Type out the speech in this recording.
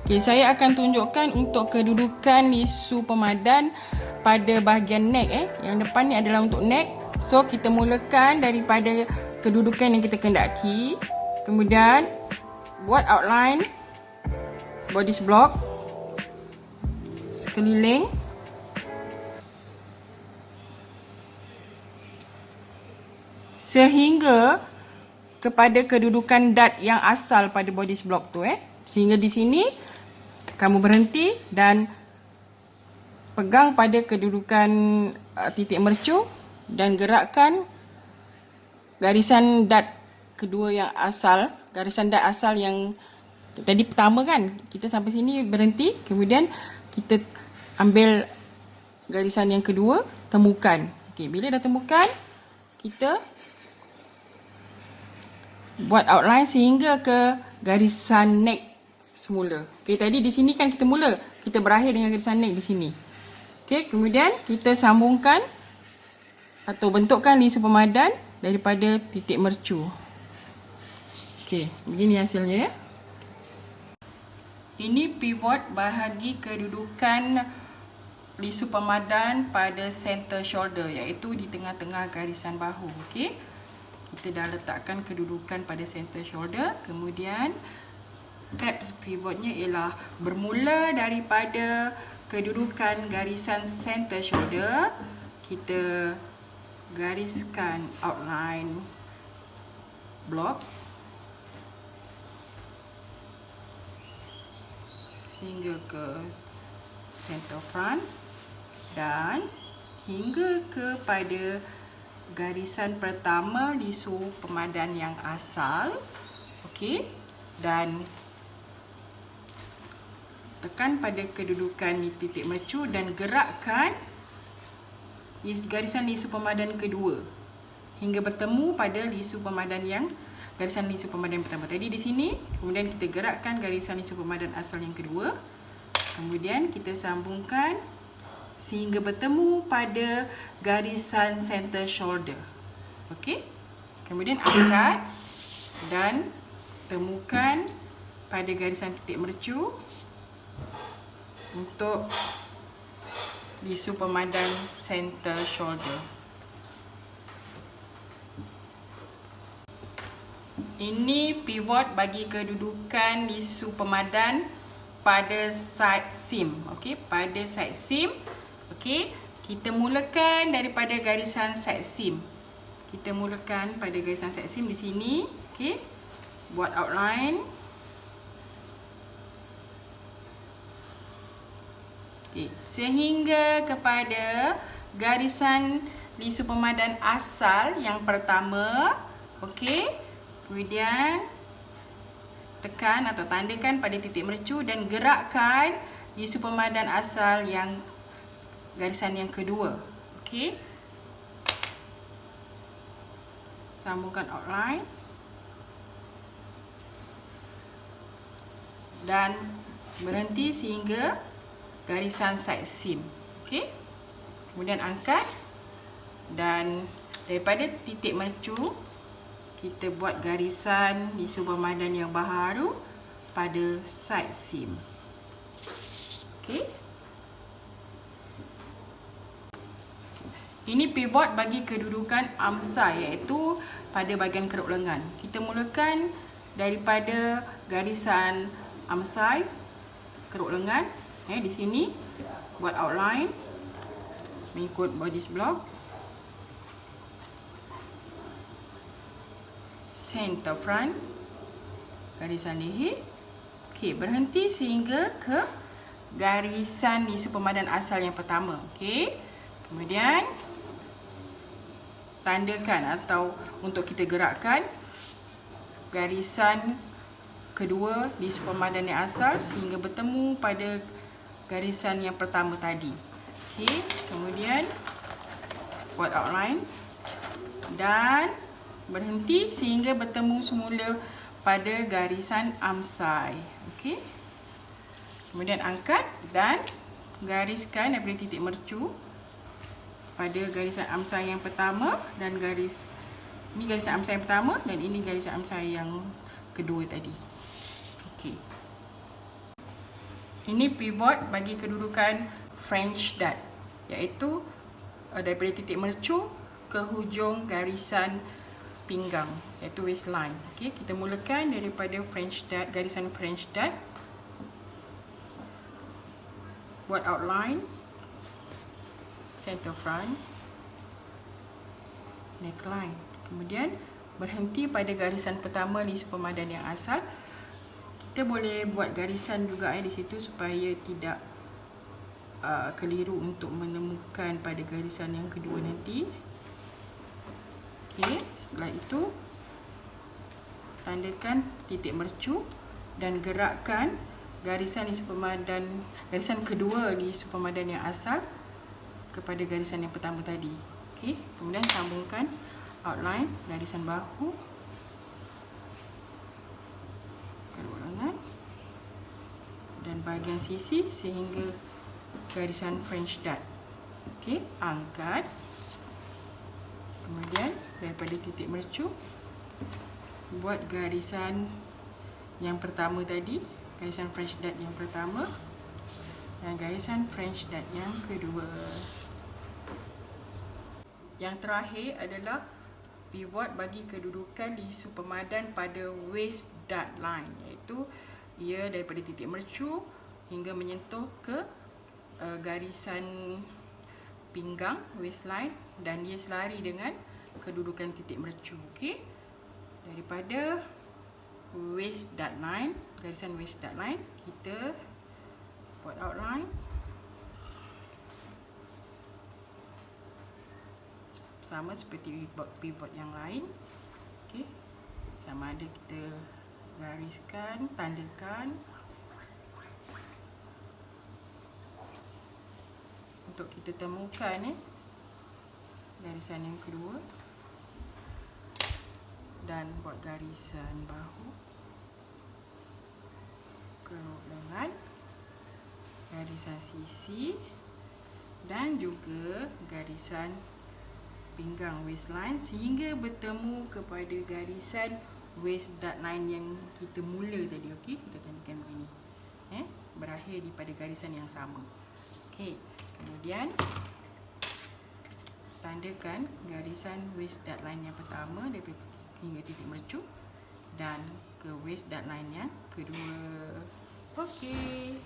Okey, saya akan tunjukkan untuk kedudukan lisu pemadan pada bahagian neck. Yang depan ni adalah untuk neck. So, kita mulakan daripada kedudukan yang kita kendaki. Kemudian, buat outline bodice block sekeliling. Sehingga kepada kedudukan dart yang asal pada bodice block tu. Sehingga di sini kamu berhenti dan pegang pada kedudukan titik mercu dan gerakkan garisan dart kedua yang asal, garisan dart asal yang tadi pertama kan, kita sampai sini berhenti, kemudian kita ambil garisan yang kedua, temukan. Okey, bila dah temukan, kita buat outline sehingga ke garisan neck semula. Okey, tadi di sini kan kita berakhir dengan garisan neck di sini. Okey, kemudian kita sambungkan atau bentukkan lisu pemadan daripada titik mercu. Okey, begini hasilnya ya. Ini pivot bahagi kedudukan lisu pemadan pada center shoulder, iaitu di tengah-tengah garisan bahu. Okey, kita dah letakkan kedudukan pada center shoulder. Kemudian steps pivotnya ialah bermula daripada kedudukan garisan center shoulder, kita gariskan outline block sehingga ke center front dan hingga kepada garisan pertama lisu pemadan yang asal. Okey, dan tekan pada kedudukan titik mercu dan gerakkan garisan lisu pemadan kedua hingga bertemu pada garisan lisu pemadan pertama. Tadi di sini, kemudian kita gerakkan garisan lisu pemadan asal yang kedua. Kemudian kita sambungkan sehingga bertemu pada garisan center shoulder. Okey. Kemudian angkat dan temukan pada garisan titik mercu untuk lisu pemadan center shoulder. Ini pivot bagi kedudukan lisu pemadan pada side seam. Okey, pada side seam. Okey, kita mulakan daripada garisan side seam. Kita mulakan pada garisan side seam di sini. Okey, buat outline. Okay. Sehingga kepada garisan lisu pemadan asal yang pertama. Okey, kemudian tekan atau tandakan pada titik mercu dan gerakkan lisu pemadan asal yang garisan yang kedua. Okey, sambungkan outline dan berhenti sehingga garisan side seam. Okey, kemudian angkat dan daripada titik mercu kita buat garisan lisu pemadan yang baharu pada side seam. Okey, ini pivot bagi kedudukan armscye, iaitu pada bahagian keruk lengan. Kita mulakan daripada garisan armscye keruk lengan. Di sini buat outline mengikut bodice block, center front, garisan leher. Okey, berhenti sehingga ke garisan lisu pemadan asal yang pertama. Okey, kemudian tandakan atau untuk kita gerakkan garisan kedua lisu pemadan yang asal sehingga bertemu pada garisan yang pertama tadi. Okey, kemudian buat outline dan berhenti sehingga bertemu semula pada garisan armscye. Okey, kemudian angkat dan gariskan daripada titik mercu pada garisan armscye yang pertama dan ini garisan armscye yang pertama dan ini garisan armscye yang kedua tadi. Okey. Ini pivot bagi kedudukan French dart, iaitu daripada titik mercu ke hujung garisan pinggang, iaitu waistline. Okey, kita mulakan daripada French dart, garisan French dart. Buat outline, center front, neckline. Kemudian berhenti pada garisan pertama di supermadan yang asal. Kita boleh buat garisan juga di situ supaya tidak keliru untuk menemukan pada garisan yang kedua nanti. Okey, setelah itu tandakan titik mercu dan gerakkan garisan di supermadan, garisan kedua di supermadan yang asal kepada garisan yang pertama tadi. Okey, kemudian sambungkan outline garisan bahu, garuk lengan dan bahagian sisi sehingga garisan French dart. Okey, angkat. Kemudian daripada titik mercu buat garisan yang pertama tadi, garisan French dart yang pertama dan garisan French dart yang kedua. Yang terakhir adalah pivot bagi kedudukan di supermadan pada waist dart line, iaitu ia daripada titik mercu hingga menyentuh ke garisan pinggang waistline dan ia selari dengan kedudukan titik mercu. Okey, daripada waist dart line, garisan waist dart line, kita buat outline sama seperti pivot yang lain. Okey, sama ada kita gariskan, tandakan untuk kita temukan garisan yang kedua dan buat garisan bahu, garuk lengan, garisan sisi dan juga garisan pinggang waistline sehingga bertemu kepada garisan waist dart line yang kita mula tadi. Okey, kita tandakan begini. Berakhir di pada garisan yang sama. Okey, kemudian tandakan garisan waist dart line yang pertama daripada hingga titik mercu dan ke waist dart line yang kedua. Okey.